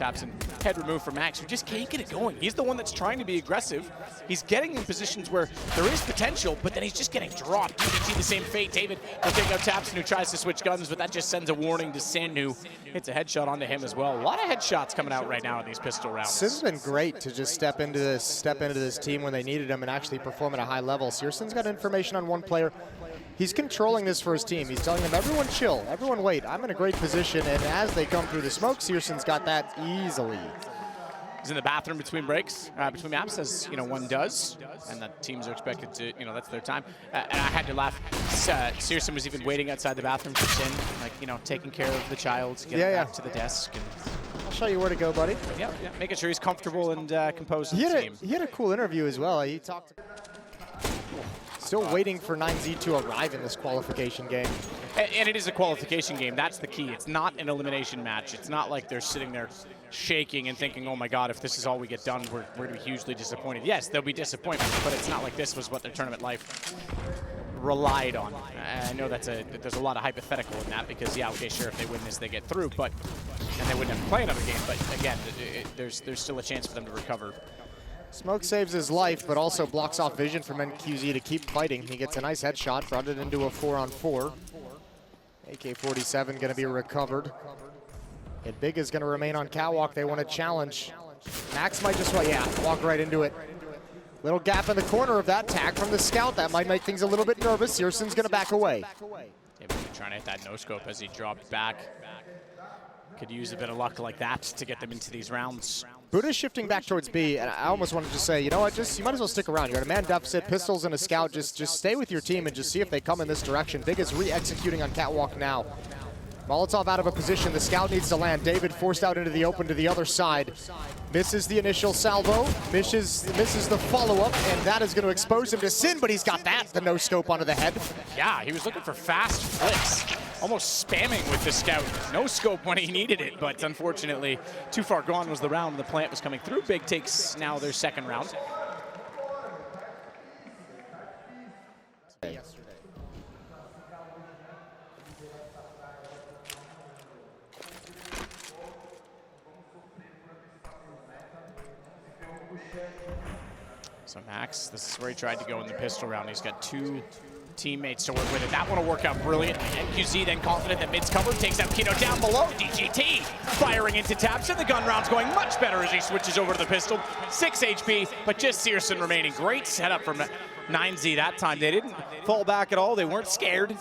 Tapson head removed from Max, who just can't get it going. He's the one that's trying to be aggressive. He's getting in positions where there is potential, but then he's just getting dropped. DDT the same fate. David will take out Tapson, who tries to switch guns, but that just sends a warning to Sin, who hits a headshot onto him as well. A lot of headshots coming out right now in these pistol rounds. Sin's been great to just step into this team when they needed him and actually perform at a high level. Searson's got information on one player. He's controlling this for his team. He's telling them, everyone chill, everyone wait. I'm in a great position, and as they come through the smoke, Searson's got that easily. He's in the bathroom between breaks, between maps, as one does, and the teams are expected to, that's their time. And I had to laugh. Searson was even waiting outside the bathroom for Sin, like, taking care of the child, getting back to the desk. And I'll show you where to go, buddy. Yeah, making sure he's comfortable and composed in the team. He had a cool interview as well. He talked. Still waiting for 9Z to arrive in this qualification game. And it is a qualification game. That's the key. It's not an elimination match. It's not like they're sitting there shaking and thinking, oh my God, if this is all we get done, we're going to be hugely disappointed. Yes, there'll be disappointment, but it's not like this was what their tournament life relied on. I know there's a lot of hypothetical in that because, yeah, okay, sure, if they win this, they get through, and they wouldn't have to play another game. But again, there's still a chance for them to recover. Smoke saves his life, but also blocks off vision from NQZ to keep fighting. He gets a nice headshot, brought it into a 4-on-4. AK-47 going to be recovered. And Big is going to remain on catwalk. They want to challenge. Max might just, walk right into it. Little gap in the corner of that tag from the scout. That might make things a little bit nervous. Searson's going to back away. David trying to hit that no-scope as he dropped back. Could use a bit of luck like that to get them into these rounds. Buddha's shifting back towards B, and I almost wanted to say, you know what, you might as well stick around. You're at a man deficit, pistols and a scout. Just stay with your team and just see if they come in this direction. Big is re-executing on catwalk now. Molotov out of a position. The scout needs to land. David forced out into the open to the other side. Misses the initial salvo, misses the follow-up, and that is going to expose him to Sin, but he's got the no-scope onto the head. Yeah, he was looking for fast flicks. Almost spamming with the scout. No scope when he needed it, but unfortunately, too far gone was the round. The plant was coming through. Big takes now their second round. So Max, this is where he tried to go in the pistol round. He's got two teammates to work with it. That one will work out brilliant. NQZ then confident that mid's covered, takes out Kino down below. DGT firing into Tapson. The gun round's going much better as he switches over to the pistol. 6 HP, but just Searson remaining. Great setup from 9Z that time. They didn't fall back at all. They weren't scared.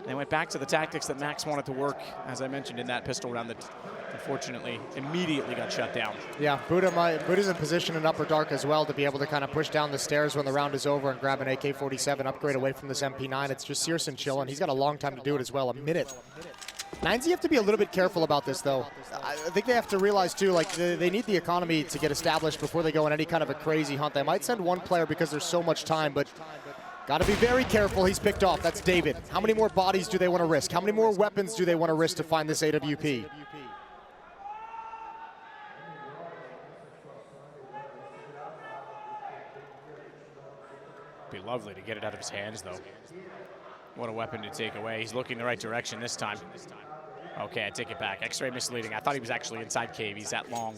They went back to the tactics that Max wanted to work, as I mentioned, in that pistol round that unfortunately immediately got shut down. Yeah, Buddha's in position in upper dark as well to be able to kind of push down the stairs when the round is over and grab an AK-47, upgrade away from this MP9. It's just Searson chilling. He's got a long time to do it as well, a minute. 9Z have to be a little bit careful about this, though. I think they have to realize, too, like, they need the economy to get established before they go on any kind of a crazy hunt. They might send one player because there's so much time, but got to be very careful. He's picked off. That's David. How many more bodies do they want to risk? How many more weapons do they want to risk to find this AWP? Be lovely to get it out of his hands, though. What a weapon to take away. He's looking the right direction this time. Okay, I take it back. X-ray misleading. I thought he was actually inside cave. He's that long.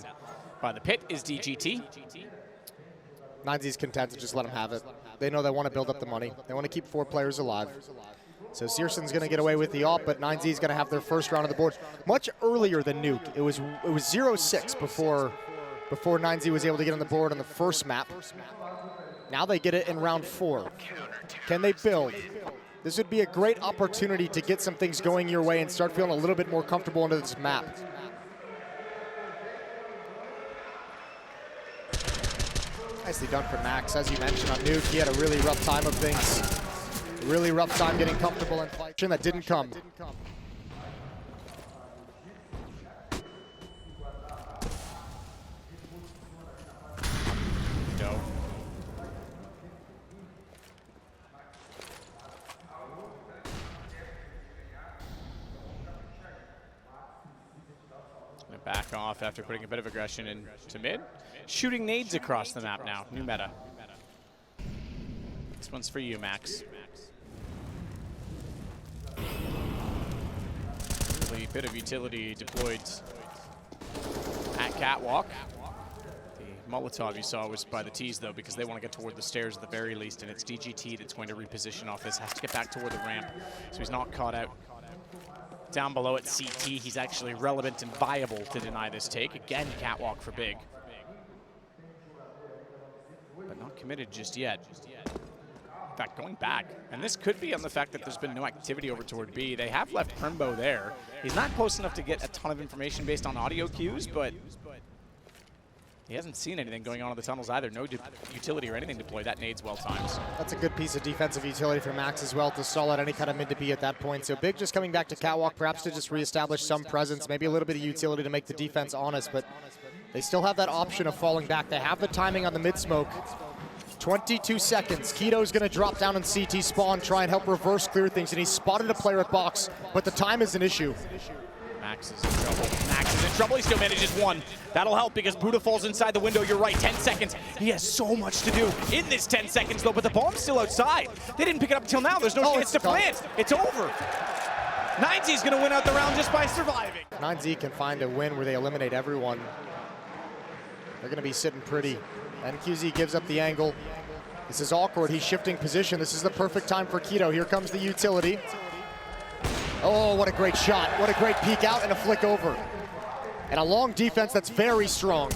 By the pit is DGT. 9Z's content to just let him have it. They know they want to build up the money. They want to keep 4 players alive. So Searson's going to get away with the AWP, but 9Z's going to have their first round of the board much earlier than Nuke. It was 0-6 before 9Z was able to get on the board on the first map. Now they get it in round 4. Can they build? This would be a great opportunity to get some things going your way and start feeling a little bit more comfortable into this map. Nicely done for Max. As you mentioned on Nuke, he had a really rough time of things. Really rough time getting comfortable in fight. That didn't come. No. Back off after putting a bit of aggression into mid. Shooting nades across the map now. New meta. This one's for you, Max. A bit of utility deployed at catwalk. The Molotov you saw was by the T's though, because they want to get toward the stairs at the very least, and it's DGT that's going to reposition off this. Has to get back toward the ramp, so he's not caught out. Down below at CT, he's actually relevant and viable to deny this take. Again, catwalk for Big. But not committed just yet. In fact, going back, and this could be on the fact that there's been no activity over toward B. They have left Primbo there. He's not close enough to get a ton of information based on audio cues, but he hasn't seen anything going on in the tunnels either. No utility or anything deployed. That nade's well timed. That's a good piece of defensive utility for Max as well to stall out any kind of mid to B at that point. So Big just coming back to catwalk, perhaps to just reestablish some presence, maybe a little bit of utility to make the defense honest, but they still have that option of falling back. They have the timing on the mid smoke. 22 seconds. Keto's going to drop down in CT spawn, try and help reverse clear things, and he's spotted a player at box, but the time is an issue. Max is in trouble. Max is in trouble. He still manages one. That'll help because Buddha falls inside the window. You're right, 10 seconds. He has so much to do in this 10 seconds, though, but the bomb's still outside. They didn't pick it up until now. There's no chance to plant. It's over. 9Z's going to win out the round just by surviving. 9Z can find a win where they eliminate everyone. They're going to be sitting pretty. NQZ gives up the angle. This is awkward. He's shifting position. This is the perfect time for Keto. Here comes the utility. Oh, what a great shot. What a great peek out and a flick over. And a long defense that's very strong.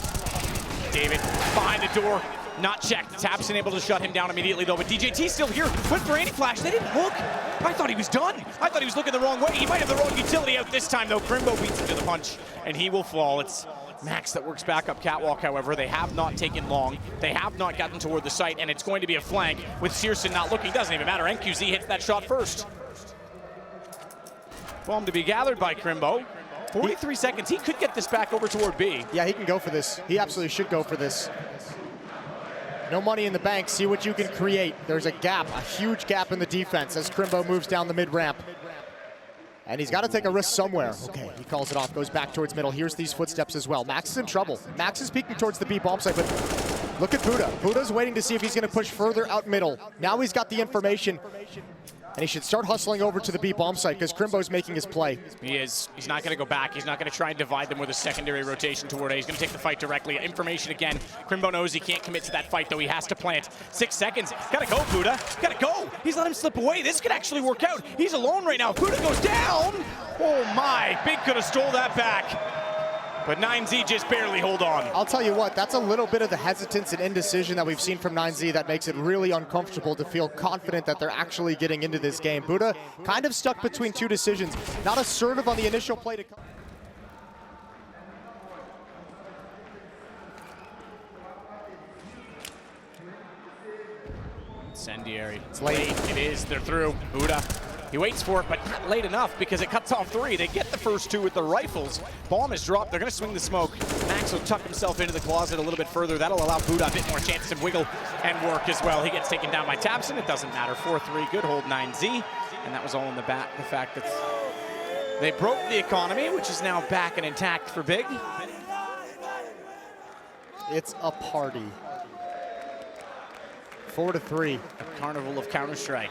David behind the door, not checked. Tapson able to shut him down immediately though, but DJT still here. Went for anti-flash. They didn't look. I thought he was done. I thought he was looking the wrong way. He might have the wrong utility out this time though. Primbo beats him to the punch and he will fall. It's Max that works back up catwalk, however. They have not taken long. They have not gotten toward the site, and it's going to be a flank with Searson not looking. Doesn't even matter. NQZ hits that shot first. Bomb to be gathered by Crimbo. 43 seconds. He could get this back over toward B. Yeah, he can go for this. He absolutely should go for this. No money in the bank. See what you can create. There's a gap, a huge gap in the defense as Crimbo moves down the mid-ramp. And he's got to take a risk somewhere. Okay, he calls it off, goes back towards middle. Here's these footsteps as well. Max is in trouble. Max is peeking towards the B bomb site, but look at Buddha. Buddha's waiting to see if he's going to push further out middle. Now he's got the information, and he should start hustling over to the B bomb site because Crimbo's making his play. He is. He's not going to go back. He's not going to try and divide them with a secondary rotation toward A. He's going to take the fight directly. Information again. Crimbo knows he can't commit to that fight, though. He has to plant. 6 seconds. Gotta go, Buddha. Gotta go. He's let him slip away. This could actually work out. He's alone right now. If Buddha goes down. Oh my. Big could have stole that back. But 9Z just barely hold on. I'll tell you what, that's a little bit of the hesitance and indecision that we've seen from 9Z that makes it really uncomfortable to feel confident that they're actually getting into this game. Buddha kind of stuck between two decisions. Not assertive on the initial play to come. Incendiary. It's late. It is. They're through. Buddha. He waits for it, but not late enough because it cuts off 3. They get the first 2 with the rifles. Bomb is dropped. They're going to swing the smoke. Max will tuck himself into the closet a little bit further. That'll allow Buddha a bit more chance to wiggle and work as well. He gets taken down by Tapson. It doesn't matter. 4-3. Good hold 9Z. And that was all in the fact that they broke the economy, which is now back and intact for Big. It's a party. 4-3. A carnival of Counter-Strike.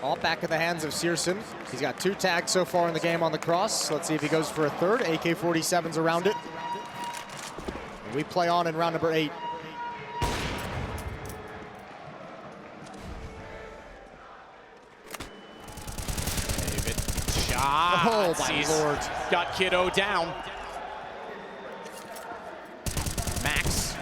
All back in the hands of Searson. He's got 2 tags so far in the game on the cross. Let's see if he goes for a third. AK-47's around it. We play on in round number 8. David shot. Oh my lord. Got Kiddo down. Max.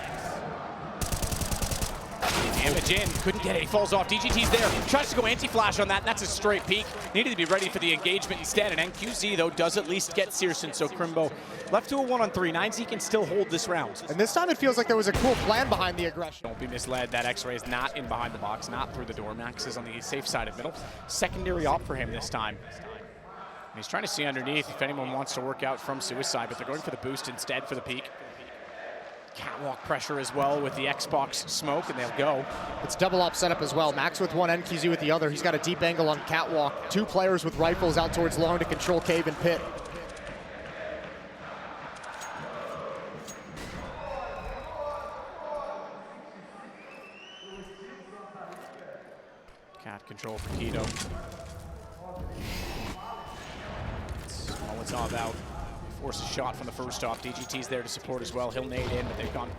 Damage in, couldn't get it, he falls off. DGT's there, tries to go anti-flash on that, and that's a straight peek. Needed to be ready for the engagement instead, and NQZ, though, does at least get Searson, so Crimbo left to a 1-on-3. 9Z can still hold this round. And this time it feels like there was a cool plan behind the aggression. Don't be misled, that X-ray is not in behind the box, not through the door. Max is on the safe side of middle. Secondary op for him this time. And he's trying to see underneath if anyone wants to work out from suicide, but they're going for the boost instead for the peek. Catwalk pressure as well with the Xbox smoke, and they'll go. It's double op setup as well. Max with one, NQZ with the other. He's got a deep angle on catwalk. 2 players with rifles out towards long to control cave and pit. Cat control for Keto. It's Molotov out. force a shot from the first off. DGT's there to support as well. He'll nade in, but they've gone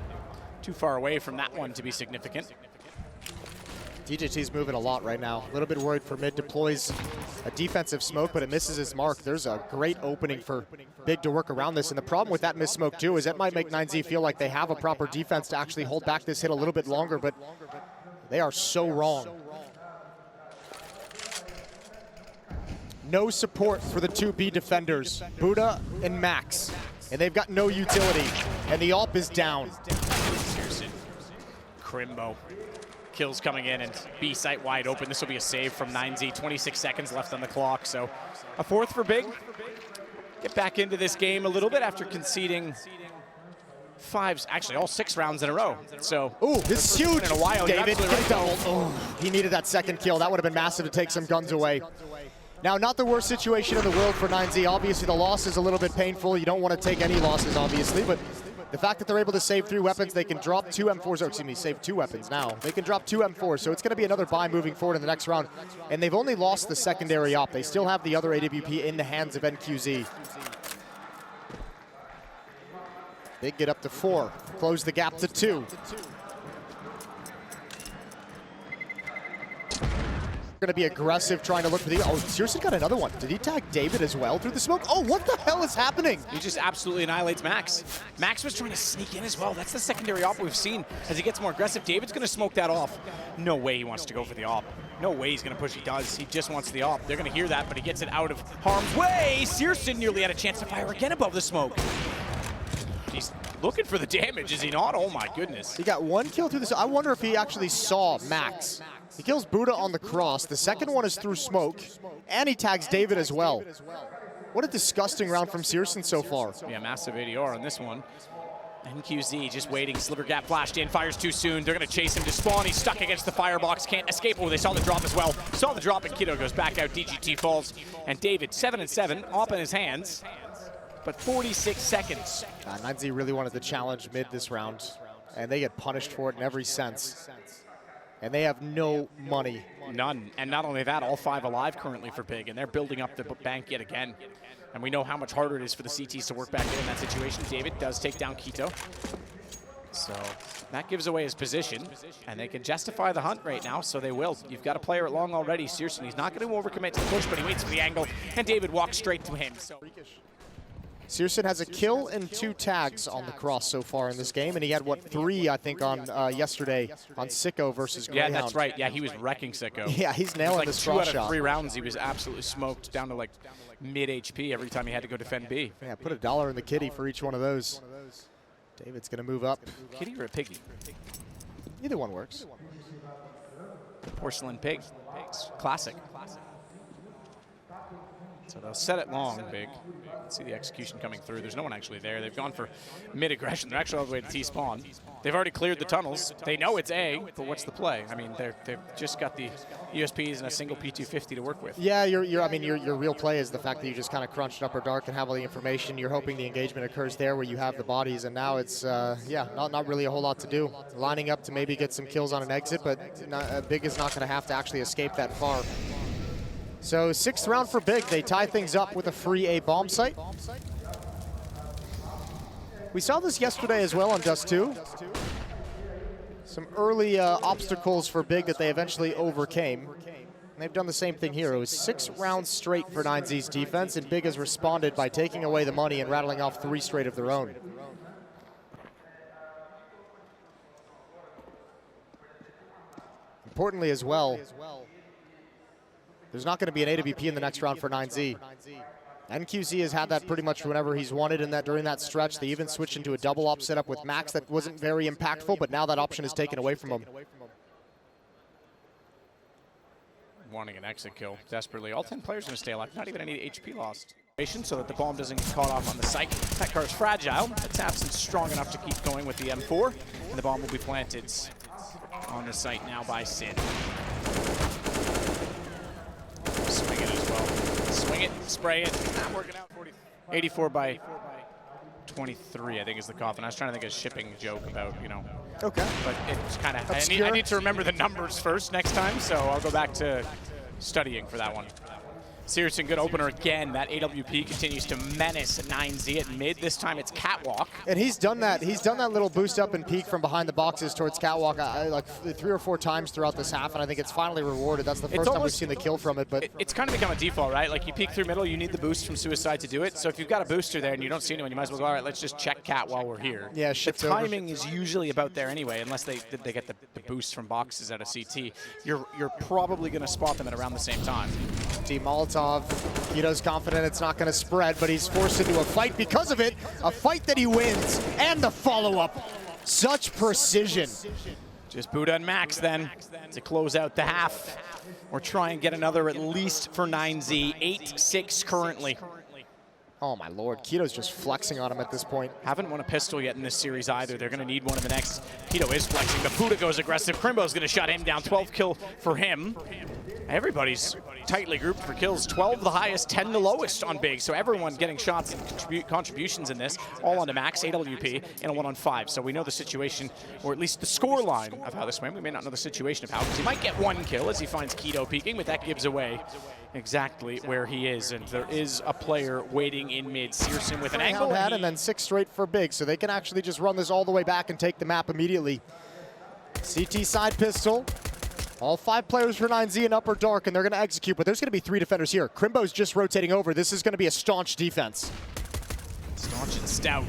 too far away from that one to be significant. DGT's moving a lot right now. A little bit worried for mid. Deploys a defensive smoke, but it misses his mark. There's a great opening for Big to work around this. And the problem with that missed smoke too is that might make 9Z feel like they have a proper defense to actually hold back this hit a little bit longer, but they are so wrong. No support for the two B defenders, Buddha and Max. And they've got no utility. And the AWP is down. Crimbo. Kills coming in and B site wide open. This will be a save from 9Z. 26 seconds left on the clock. So a fourth for Big. Get back into this game a little bit after conceding all 6 rounds in a row. So, ooh, this is huge. In a while, David, right double. Oh, he needed that second kill. That would have been massive to take some guns away. Now, not the worst situation in the world for 9Z. Obviously, the loss is a little bit painful. You don't want to take any losses, obviously, but the fact that they're able to save 3 weapons, they can drop 2 M4s, or excuse me, save 2 weapons now. They can drop 2 M4s, so it's going to be another buy moving forward in the next round. And they've only lost the secondary op. They still have the other AWP in the hands of NQZ. They get up to 4, close the gap to 2. Going to be aggressive, trying to look for the... Oh, Searson got another one. Did he tag David as well through the smoke? Oh, what the hell is happening? He just absolutely annihilates Max. Max was trying to sneak in as well. That's the secondary op we've seen as he gets more aggressive. David's going to smoke that off. No way he wants to go for the op. No way he's going to push. He does. He just wants the op. They're going to hear that, but he gets it out of harm's way. Searson nearly had a chance to fire again above the smoke. He's looking for the damage, is he not? Oh my goodness. He got 1 kill through this. I wonder if he actually saw Max. He kills Buddha on the cross. The second one is through smoke, and he tags David as well. What a disgusting round from Searson so far. Yeah, massive ADR on this one. NQZ just waiting. Sliver gap flashed in, fires too soon. They're going to chase him to spawn. He's stuck against the firebox, can't escape. Oh, they saw the drop as well. Saw the drop, and Kiddo goes back out. DGT falls, and David, 7-7, op in his hands. But 46 seconds. 9Z really wanted to challenge mid this round, and they get punished for it in every sense. And they have no money. None. And not only that, all 5 alive currently for Big, and they're building up the bank yet again. And we know how much harder it is for the CTs to work back in that situation. David does take down Quito. So that gives away his position, and they can justify the hunt right now, so they will. You've got a player at long already, Searson. He's not going to overcommit to the push, but he waits for the angle, and David walks straight to him. So Searson has a kill and 2 tags on the cross so far in this game, and he had, what, 3, I think, on yesterday on Sicko versus Greyhound. Yeah, that's right. Yeah, he was wrecking Sicko. Yeah, he's nailing like this 2 cross out shot. of 3 rounds, he was absolutely smoked down to like mid-HP every time he had to go defend B. Yeah, put $1 in the kitty for each one of those. David's going to move up. Kitty or a piggy? Either one works. Porcelain pig. Classic. So they'll set it long, Big. See the execution coming through. There's no one actually there. They've gone for mid-aggression. They're actually all the way to T-spawn. They've already cleared the tunnels. They know it's A, but what's the play? I mean, they've just got the USPs and a single P250 to work with. Yeah, your real play is the fact that you just kind of crunched upper dark and have all the information. You're hoping the engagement occurs there where you have the bodies, and now it's, not really a whole lot to do. Lining up to maybe get some kills on an exit, but Big is not going to have to actually escape that far. So 6th round for Big. They tie things up with a free A bomb site. We saw this yesterday as well on DUST2. Some early obstacles for Big that they eventually overcame. And they've done the same thing here. It was 6 rounds straight for 9Z's defense, and Big has responded by taking away the money and rattling off 3 straight of their own. Importantly as well, there's not going to be an AWP in the next round for 9Z. NQZ has had that pretty much whenever he's wanted during that stretch. They even switched into a double op setup with Max that wasn't very impactful, but now that option is taken away from him. Wanting an exit kill desperately. All 10 players going to stay alive. Not even any HP lost. So that the bomb doesn't get caught off on the site. That car is fragile. Its absence strong enough to keep going with the M4. And the bomb will be planted on the site now by Sid. Swing it as well. Swing it, spray it. Not working out. 84 by 23, I think, is the coffin. I was trying to think of a shipping joke about, Okay. But it's kind of, I need to remember the numbers first next time, so I'll go back to studying for that one. Seriously, good opener again. That AWP continues to menace 9Z at mid. This time it's Catwalk. And he's done that. He's done that little boost up and peek from behind the boxes towards Catwalk like 3 or 4 times throughout this half, and I think it's finally rewarded. That's the first time we've seen the kill from it. But it's kind of become a default, right? Like you peek through middle, you need the boost from Suicide to do it. So if you've got a booster there and you don't see anyone, you might as well go, all right, let's just check Cat while we're here. Yeah, the timing is usually about there anyway, unless they get the boost from boxes out of CT. You're probably going to spot them at around the same time. Team Molotov, Kito's confident it's not going to spread, but he's forced into a fight because of it. A fight that he wins, and the follow-up. Such precision. Just Buddha and Max then to close out the half. Or try and get another at least for 9Z. 8-6 currently. Oh my lord, Kito's just flexing on him at this point. Haven't won a pistol yet in this series either. They're going to need one in the next. Kito is flexing, but Buddha goes aggressive. Crimbo's going to shut him down. 12 kill for him. Everybody's tightly grouped for kills. 12 the highest, 10 the lowest on Big. So everyone getting shots and contributions in this. All onto Max, AWP, and a 1-on-5. So we know the situation, or at least the score line of how this went. We may not know the situation of how, because he might get 1 kill as he finds Kito peeking, but that gives away exactly where he is. And there is a player waiting in mid. Searson with an angle. And then 6 straight for Big, so they can actually just run this all the way back and take the map immediately. CT side pistol. All 5 players for 9Z in upper dark, and they're going to execute, but there's going to be 3 defenders here. Crimbo's just rotating over. This is going to be a staunch defense. Staunch and stout.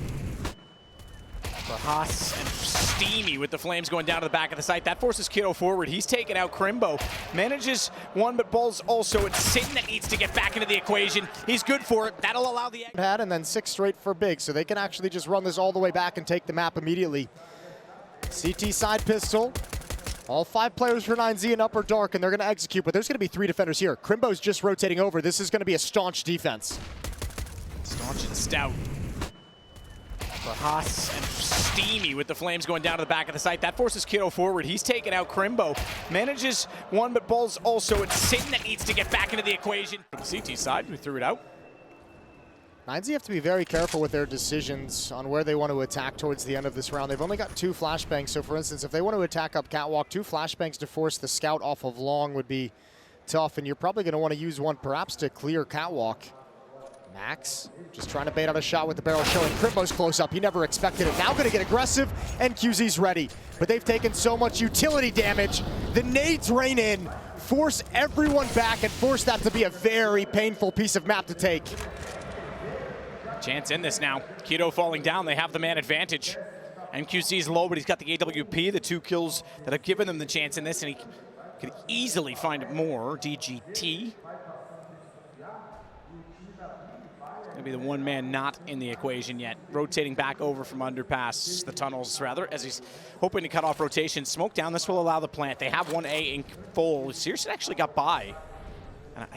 For Haas and Steamy with the flames going down to the back of the site. That forces Kito forward. He's taken out Crimbo. Manages one, but Bull's also it's Sin that needs to get back into the equation. He's good for it. That'll allow the... And then 6 straight for Big, so they can actually just run this all the way back and take the map immediately. CT side pistol. All 5 players for 9Z in upper dark, and they're going to execute, but there's going to be 3 defenders here. Crimbo's just rotating over. This is going to be a staunch defense. Staunch and stout. For Haas and Steamy with the flames going down to the back of the site. That forces Kito forward. He's taken out Crimbo. Manages one, but Bull's also it's Sin that needs to get back into the equation. For the CT side, we threw it out. 9Z have to be very careful with their decisions on where they want to attack towards the end of this round. They've only got 2 flashbangs, so for instance, if they want to attack up Catwalk, 2 flashbangs to force the scout off of long would be tough, and you're probably going to want to use one perhaps to clear Catwalk. Max just trying to bait out a shot with the barrel showing Crimbo's close up. He never expected it. Now going to get aggressive, and QZ's ready. But they've taken so much utility damage. The nades rain in, force everyone back, and force that to be a very painful piece of map to take. Chance in this now. Kito falling down. They have the man advantage. MQC's low, but he's got the AWP, the 2 kills that have given them the chance in this, and he could easily find more. DGT. Gonna be the one man not in the equation yet. Rotating back over from underpass, the tunnels rather, as he's hoping to cut off rotation. Smoke down, this will allow the plant. They have 1A in full. Searson actually got by.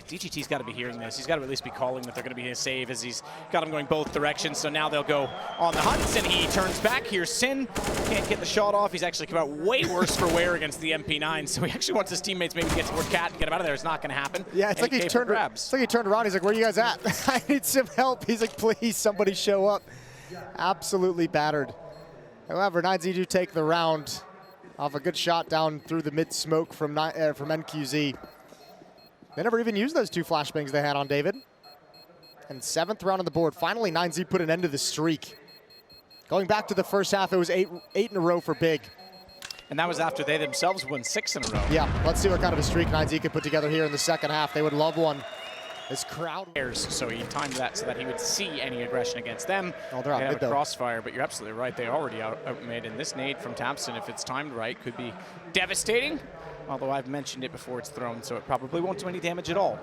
DGT's got to be hearing this. He's got to at least be calling that they're going to be a save as he's got him going both directions. So now they'll go on the hunt, and he turns back. Here's Sin. Can't get the shot off. He's actually come out way worse for wear against the MP9. So he actually wants his teammates maybe to get toward Cat and get him out of there. It's not going to happen. Yeah, it's like he turned around. He's like, where are you guys at? I need some help. He's like, please, somebody show up. Absolutely battered. However, 9Z do take the round off a good shot down through the mid-smoke from NQZ. They never even used those 2 flashbangs they had on David. And 7th round on the board. Finally, 9Z put an end to the streak. Going back to the first half, it was 8 in a row for Big. And that was after they themselves won 6 in a row. Yeah, let's see what kind of a streak 9Z could put together here in the second half. They would love one. This crowd. So he timed that so that he would see any aggression against them. Oh, they're out mid, mid, though. Crossfire, but you're absolutely right. They already outmade. And this nade from Thompson, if it's timed right, could be devastating. Although I've mentioned it before it's thrown, so it probably won't do any damage at all.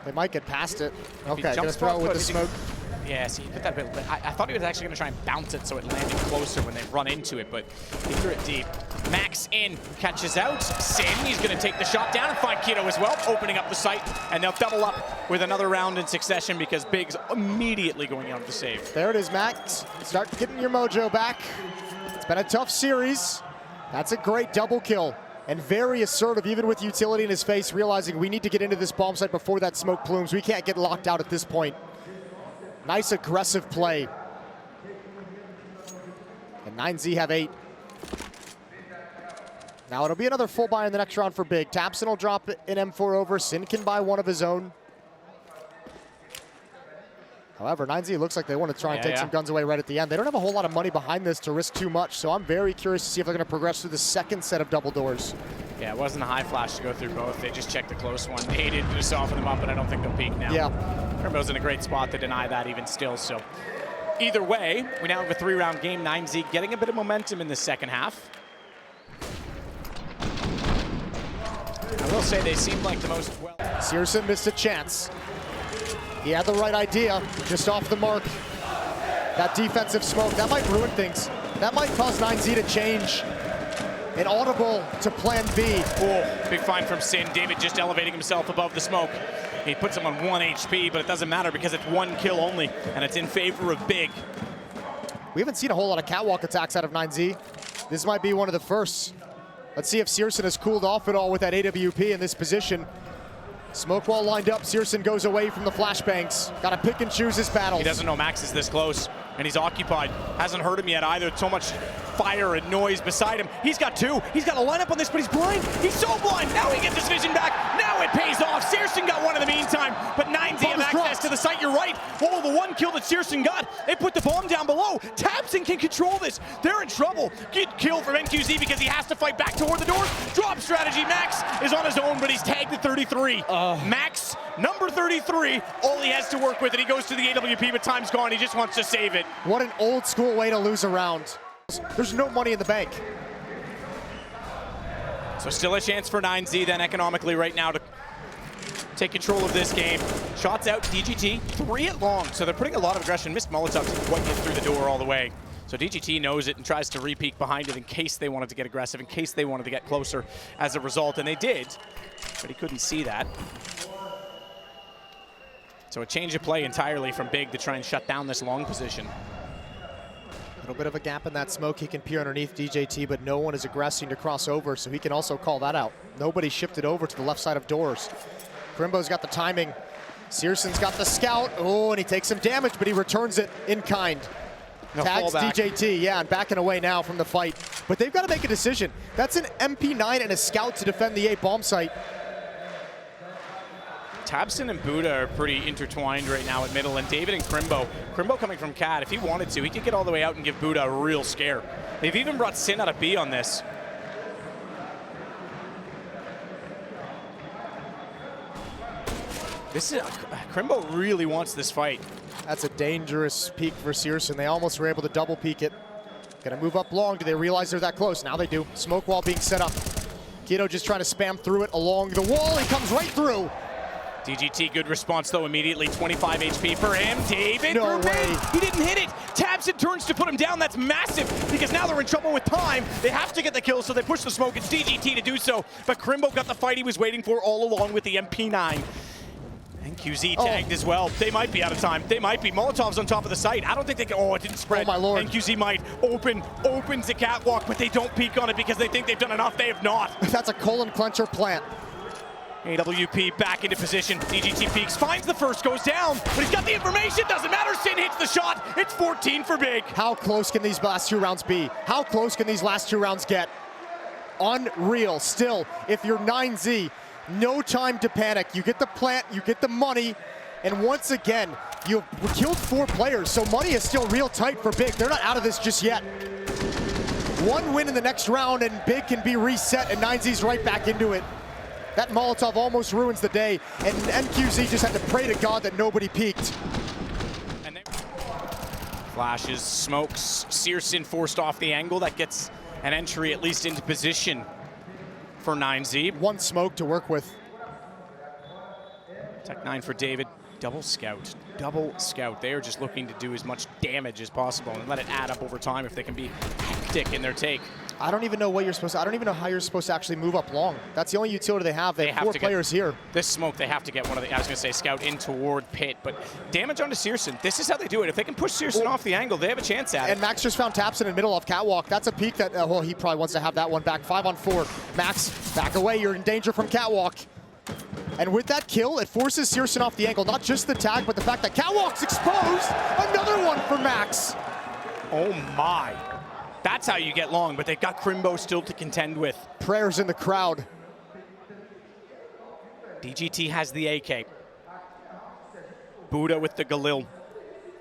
They might get past it. Okay, gonna throw it with the smoke. Yeah, see, he put that bit, but I thought he was actually gonna try and bounce it so it landed closer when they run into it, but he threw it deep. Max in, catches out. Sin, he's gonna take the shot down and find Kito as well, opening up the site, and they'll double up with another round in succession because Big's immediately going out to save. There it is, Max. Start getting your mojo back. It's been a tough series. That's a great double kill. And very assertive, even with utility in his face, realizing we need to get into this bomb site before that smoke plumes. We can't get locked out at this point. Nice aggressive play. And 9Z have 8. Now it'll be another full buy in the next round for Big. Tapson will drop an M4 over. Sin can buy one of his own. However, 9Z looks like they want to try and take some guns away right at the end. They don't have a whole lot of money behind this to risk too much, so I'm very curious to see if they're going to progress through the second set of double doors. Yeah, it wasn't a high flash to go through both. They just checked the close one. They hated to soften them up, but I don't think they'll peek now. Yeah. Crimbo's in a great spot to deny that even still, so. Either way, we now have a 3-round game. 9Z getting a bit of momentum in the second half. I will say they seem like the most well. Searson missed a chance. He had the right idea, just off the mark. That defensive smoke, that might ruin things. That might cause 9Z to change an audible to plan B. Oh, big find from Sin. David just elevating himself above the smoke. He puts him on 1 HP, but it doesn't matter because it's 1 kill only, and it's in favor of Big. We haven't seen a whole lot of catwalk attacks out of 9Z. This might be one of the first. Let's see if Searson has cooled off at all with that AWP in this position. Smoke wall lined up, Searson goes away from the flashbangs. Gotta pick and choose his battles. He doesn't know Max is this close, and he's occupied. Hasn't heard him yet either. So much fire and noise beside him. He's got 2. He's got a lineup on this, but he's blind. He's so blind. Now he gets his vision back. Now it pays off. Searson got one in the meantime, but 9Z have access to the site. You're right. Oh, the 1 kill that Searson got. They put the bomb down below. Tapson can control this. They're in trouble. Good kill from NQZ because he has to fight back toward the doors. Drop strategy. Max is on his own, but he's tagged at 33. Max, number 33, all he has to work with, and he goes to the AWP, but time's gone. He just wants to save it. What an old school way to lose a round. There's no money in the bank. So still a chance for 9Z then economically right now to take control of this game. Shots out, DGT, 3 at long. So they're putting a lot of aggression. Missed Molotov didn't quite get through the door all the way. So DGT knows it and tries to re-peek behind it in case they wanted to get aggressive, in case they wanted to get closer as a result, and they did, but he couldn't see that. So a change of play entirely from Big to try and shut down this long position. A little bit of a gap in that smoke. He can peer underneath DJT, but no one is aggressing to cross over, so he can also call that out. Nobody shifted over to the left side of doors. Crimbo's got the timing. Searson's got the scout. Oh, and he takes some damage, but he returns it in kind. No, tags DJT, yeah, and backing away now from the fight. But they've got to make a decision. That's an MP9 and a scout to defend the A bomb site. Tabson and Buddha are pretty intertwined right now at middle, and David and Crimbo. Crimbo coming from Cat, if he wanted to, he could get all the way out and give Buddha a real scare. They've even brought Sin out of B on this. Crimbo really wants this fight. That's a dangerous peek for Searson. They almost were able to double peek it. Gonna move up long. Do they realize they're that close? Now they do. Smoke wall being set up. Keto just trying to spam through it along the wall. He comes right through. DGT, good response though immediately. 25 HP for him. David, no way. He didn't hit it. Tabson turns to put him down. That's massive because now they're in trouble with time. They have to get the kill, so they push the smoke. It's DGT to do so, but Crimbo got the fight he was waiting for all along with the MP9. And QZ tagged as well. They might be out of time. They might be. Molotov's on top of the site. I don't think they can. Oh, it didn't spread. Oh, my Lord. And QZ might opens the catwalk, but they don't peek on it because they think they've done enough. They have not. That's a colon clencher plant. AWP back into position. DGT peeks, finds the first, goes down, but he's got the information. Doesn't matter. Sin hits the shot. It's 14 for Big. How close can these last 2 rounds be? How close can these last 2 rounds get? Unreal. Still, if you're 9Z, no time to panic. You get the plant, you get the money, and once again, you killed 4 players, so money is still real tight for Big. They're not out of this just yet. 1 win in the next round, and Big can be reset, and 9Z's right back into it. That Molotov almost ruins the day, and NQZ just had to pray to God that nobody peeked. And flashes, smokes, Searson forced off the angle. That gets an entry at least into position for 9Z. 1 smoke to work with. Tech 9 for David. Double scout. Double scout. They are just looking to do as much damage as possible and let it add up over time if they can be hectic in their take. I don't even know what you're supposed to, I don't even know how you're supposed to actually move up long. That's the only utility they have. They have 4 players here. This smoke, they have to get one of the, I was going to say scout in toward pit, but damage onto Searson. This is how they do it. If they can push Searson off the angle, they have a chance at it. And Max just found Tapson in middle of catwalk. That's a peek that, well, he probably wants to have that one back. 5 on 4. Max, back away. You're in danger from catwalk. And with that kill, it forces Searson off the angle. Not just the tag, but the fact that catwalk's exposed. Another one for Max. Oh my. That's how you get long, but they've got Crimbo still to contend with. Prayers in the crowd. DGT has the AK. Buddha with the Galil.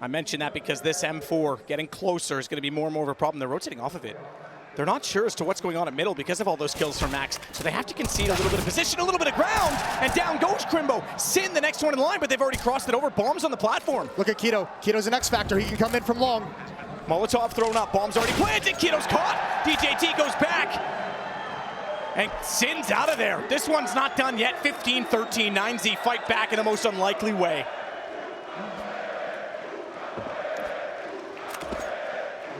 I mentioned that because this M4 getting closer is going to be more and more of a problem. They're rotating off of it. They're not sure as to what's going on at middle because of all those kills from Max. So they have to concede a little bit of position, a little bit of ground, and down goes Crimbo. Sin, the next one in line, but they've already crossed it over. Bombs on the platform. Look at Keto. Keto's an X factor. He can come in from long. Molotov thrown up. Bombs already planted. Keto's caught. DJT goes back. And Sin's out of there. This one's not done yet. 15-13. 9Z fight back in the most unlikely way.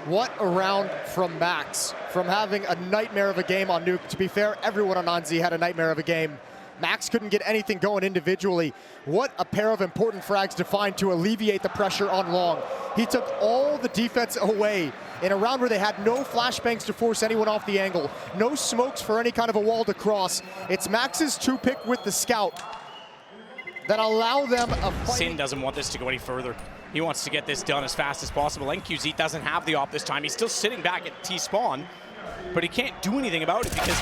What a round from Max. From having a nightmare of a game on Nuke. To be fair, everyone on 9Z had a nightmare of a game. Max couldn't get anything going individually. What a pair of important frags to find to alleviate the pressure on long. He took all the defense away in a round where they had no flashbangs to force anyone off the angle. No smokes for any kind of a wall to cross. It's Max's 2-pick with the scout that allow them a fight. Sin doesn't want this to go any further. He wants to get this done as fast as possible. NQZ doesn't have the op this time. He's still sitting back at T-spawn, but he can't do anything about it because,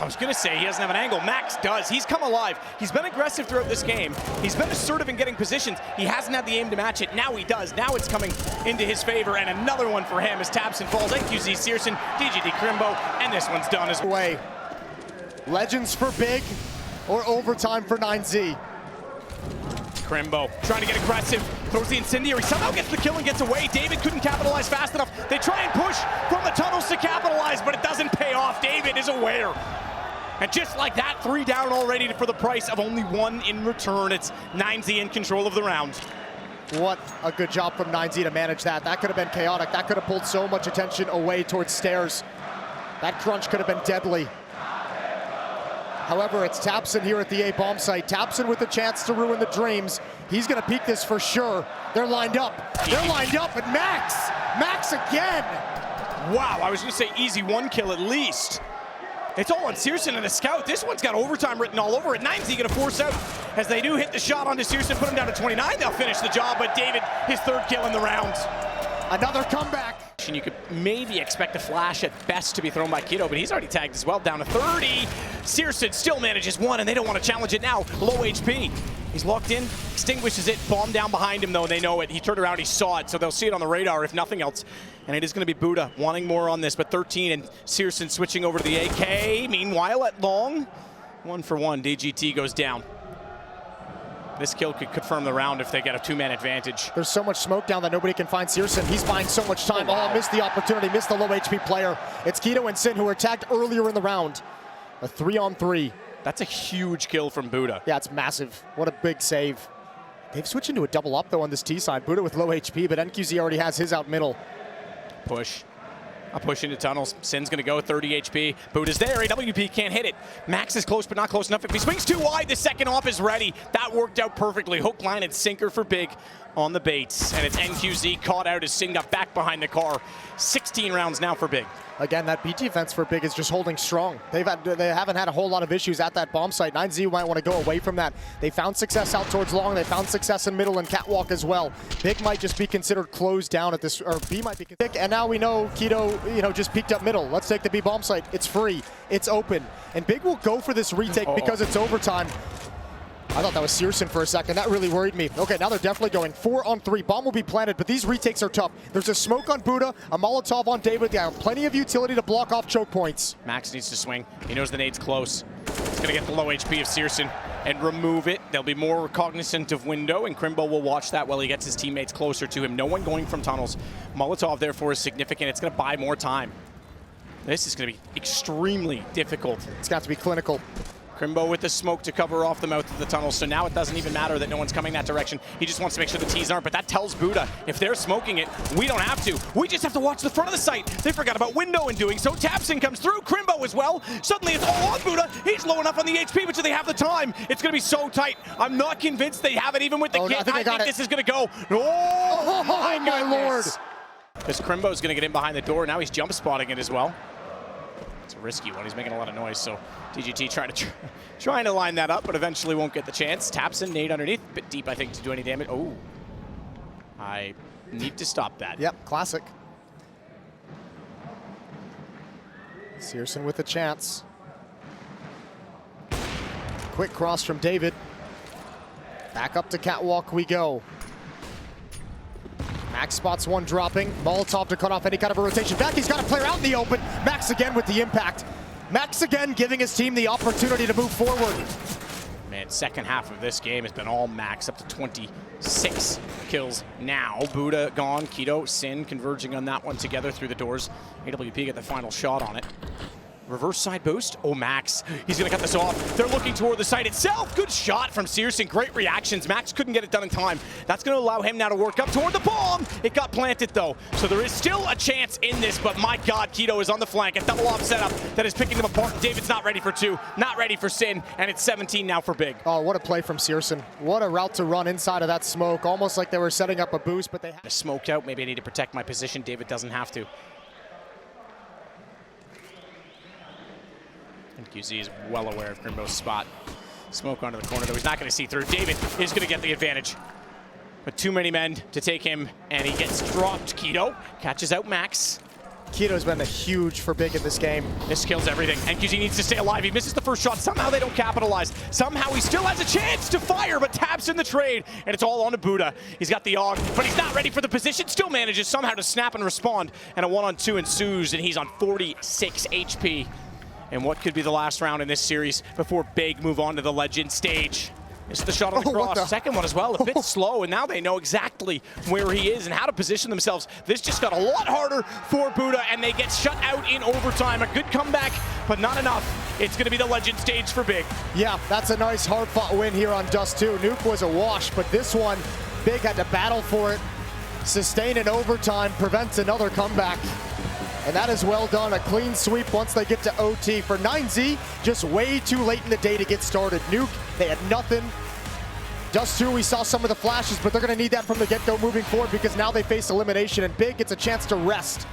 I was gonna say he doesn't have an angle. Max does. He's come alive. He's been aggressive throughout this game. He's been assertive in getting positions. He hasn't had the aim to match it. Now he does. Now it's coming into his favor, and another one for him as Tabson falls. NQZ, Searson, DGT, Crimbo, and this one's done as well. Legends for big or overtime for 9Z. Crimbo trying to get aggressive, throws the incendiary, somehow gets the kill and gets away. David couldn't capitalize fast enough. They try and push from the tunnels to capitalize, but it doesn't pay off. David is aware. And just like that, 3 down already for the price of only 1 in return. It's 9Z in control of the round. What a good job from 9Z to manage that. That could have been chaotic. That could have pulled so much attention away towards stairs. That crunch could have been deadly. However, it's Tabson here at the A bomb site. Tabson with the chance to ruin the dreams. He's gonna peek this for sure. They're lined up. They're lined up, and Max again. Wow, I was gonna say easy 1 kill at least. It's all on Searson and a scout. This one's got overtime written all over it. 9Z gonna force out as they do hit the shot onto Searson, put him down to 29. They'll finish the job, but David, his 3rd kill in the round. Another comeback. You could maybe expect a flash at best to be thrown by Keto, but he's already tagged as well, down to 30. Searson still manages 1, and they don't want to challenge it now. Low HP. He's locked in, extinguishes it, bomb down behind him though, they know it. He turned around, he saw it, so they'll see it on the radar if nothing else. And it is going to be Buddha wanting more on this, but 13 and Searson switching over to the AK. Meanwhile at long, 1 for 1, DGT goes down. This kill could confirm the round if they get a 2-man advantage. There's so much smoke down that nobody can find Searson. He's buying so much time. Oh, missed the opportunity, missed the low HP player. It's Keto and Sin who were attacked earlier in the round. A 3-on-3. That's a huge kill from Buddha. Yeah, it's massive. What a big save. They've switched into a double up though on this T side. Buddha with low HP, but NQZ already has his out middle. Push. A push into tunnels. Sin's gonna go 30 HP. Buddha's there. AWP can't hit it. Max is close, but not close enough. If he swings too wide, the second off is ready. That worked out perfectly. Hook, line, and sinker for big on the baits. And it's NQZ caught out as Sin got back behind the car. 16 rounds now for big. Again, that B defense for big is just holding strong. They haven't had a whole lot of issues at that bomb site. 9Z might want to go away from that. They found success out towards long. They found success in middle and catwalk as well. Big might just be considered closed down at this, or B might be considered. And now we know Keto, just peeked up middle. Let's take the B bomb site. It's free. It's open. And Big will go for this retake because it's overtime. I thought that was Searson for a second. That really worried me. Okay, now they're definitely going 4-on-3. Bomb will be planted, but these retakes are tough. There's a smoke on Buddha, a Molotov on David. They have plenty of utility to block off choke points. Max needs to swing. He knows the nade's close. He's going to get the low HP of Searson and remove it. They'll be more cognizant of window, and Crimbo will watch that while he gets his teammates closer to him. No one going from tunnels. Molotov, therefore, is significant. It's going to buy more time. This is going to be extremely difficult. It's got to be clinical. Crimbo with the smoke to cover off the mouth of the tunnel, so now it doesn't even matter that no one's coming that direction. He just wants to make sure the T's aren't, but that tells Buddha, if they're smoking it, we don't have to. We just have to watch the front of the site. They forgot about window in doing so. Tabson comes through, Crimbo as well. Suddenly it's all on Buddha. He's low enough on the HP, but do they have the time? It's going to be so tight. I'm not convinced they have it even with the kit. I think this is going to go. Oh my Lord. Because Crimbo's going to get in behind the door. Now he's jump spotting it as well. It's a risky one. He's making a lot of noise, so DGT trying to line that up, but eventually won't get the chance. Tabson, nade underneath. A bit deep, I think, to do any damage. Oh. I need to stop that. Yep, classic. Searson with a chance. Quick cross from David. Back up to catwalk we go. Max spots one dropping. Molotov to cut off any kind of a rotation back. He's got a player out in the open. Max again with the impact. Max again giving his team the opportunity to move forward. Man, second half of this game has been all Max, up to 26 kills now. Buddha gone, Keto, Sin converging on that one together through the doors. AWP get the final shot on it. Reverse side boost. Oh, Max. He's going to cut this off. They're looking toward the site itself. Good shot from Searson. Great reactions. Max couldn't get it done in time. That's going to allow him now to work up toward the bomb. It got planted, though. So there is still a chance in this, but my God, Keto is on the flank. A double off setup that is picking them apart. David's not ready for two, not ready for Sin, and it's 17 now for Big. Oh, what a play from Searson. What a route to run inside of that smoke. Almost like they were setting up a boost, but they had smoked out. Maybe I need to protect my position. David doesn't have to. And QZ is well aware of Grimbo's spot. Smoke onto the corner, though he's not going to see through. David is going to get the advantage. But too many men to take him, and he gets dropped. Keto catches out Max. Keto's been huge for Big in this game. This kills everything. NQZ needs to stay alive. He misses the first shot. Somehow they don't capitalize. Somehow he still has a chance to fire, but taps in the trade, and it's all on to Buddha. He's got the AUG, but he's not ready for the position. Still manages somehow to snap and respond, and a 1-on-2 ensues, and he's on 46 HP. And what could be the last round in this series before Big move on to the legend stage. This is the shot on the cross. Second one as well, a bit slow, and now they know exactly where he is and how to position themselves. This just got a lot harder for Buddha, and they get shut out in overtime. A good comeback, but not enough. It's going to be the legend stage for Big. Yeah, that's a nice hard-fought win here on DUST2. Nuke was a wash, but this one, Big had to battle for it. Sustain in overtime, prevents another comeback. And that is well done, a clean sweep once they get to OT. For 9Z, just way too late in the day to get started. Nuke, they had nothing. DUST2, we saw some of the flashes, but they're gonna need that from the get-go moving forward because now they face elimination, and Big gets a chance to rest.